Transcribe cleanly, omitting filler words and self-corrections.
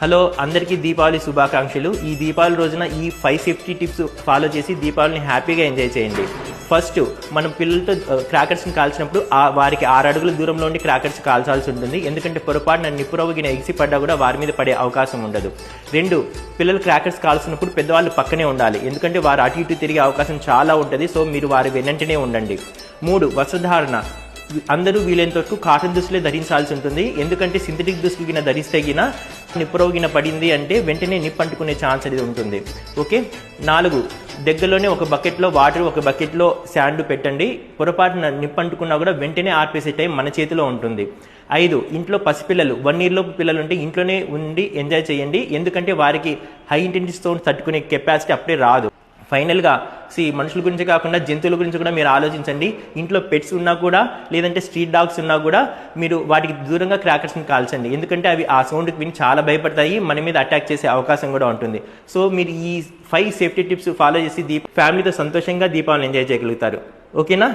Hello అందరికీ దీపావళి శుభాకాంక్షలు. ఈ దీపావళి రోజున ఈ 5 సేఫ్టీ టిప్స్ ఫాలో చేసి దీపావళిని హ్యాపీగా ఎంజాయ్ చేయండి. ఫస్ట్, మనం పిల్లలతో క్రాకర్స్ని కాల్చినప్పుడు వారికి 6 అడుగుల దూరంలో ఉండి క్రాకర్స్ కాల్చాల్సి ఉంటుంది. ఎందుకంటే పొరపాటున నిప్పురవ్వగిన ఎగిసి పడ్డా కూడా వారి మీద పడే అవకాశం ఉండదు. 2, పిల్లలు క్రాకర్స్ కాల్చినప్పుడు పెద్దవాళ్ళు పక్కనే ఉండాలి. ఎందుకంటే వారు అటు ఇటు తిరిగే అవకాశం చాలా ఉంటుంది. సో మీరు వారి వెన్నంటనే ఉండండి. 3, వస్త్రధారణ. అందరూ వీలైనంత వరకు కాటన్ దుస్తులే ధరించాల్సి ఉంటుంది. ఎందుకంటే సింథటిక్ దుస్తులు గిన ధరిస్తే గిన నిప్పురవ్వగిన పడింది అంటే వెంటనే నిప్పు అంటుకునే ఛాన్స్ అనేది ఉంటుంది. ఓకే. 4, దగ్గరలోనే ఒక బకెట్లో వాటర్, ఒక బకెట్లో శాండ్ పెట్టండి. పొరపాటున నిప్పు అంటుకున్నా కూడా వెంటనే ఆర్పేసే టైం మన చేతిలో ఉంటుంది. 5, ఇంట్లో పసిపిల్లలు 1 year లోపు పిల్లలు ఉంటే ఇంట్లోనే ఉండి ఎంజాయ్ చేయండి. ఎందుకంటే వారికి హై ఇంటెన్సిటీ సౌండ్ తట్టుకునే కెపాసిటీ అప్పుడే రాదు. ఫైనల్గా మనుషుల గురించి కాకుండా జంతువుల గురించి కూడా మీరు ఆలోచించండి. ఇంట్లో పెట్స్ ఉన్నా కూడా, లేదంటే స్ట్రీట్ డాగ్స్ ఉన్నా కూడా మీరు వాటికి దూరంగా క్రాకర్స్ని కాల్చండి. ఎందుకంటే అవి ఆ సౌండ్కి విని చాలా భయపడతాయి, మన మీద అటాక్ చేసే అవకాశం కూడా ఉంటుంది. సో మీరు ఈ 5 సేఫ్టీ టిప్స్ ఫాలో చేసి ఫ్యామిలీతో సంతోషంగా దీపావళిని ఎంజాయ్ చేయగలుగుతారు. ఓకేనా?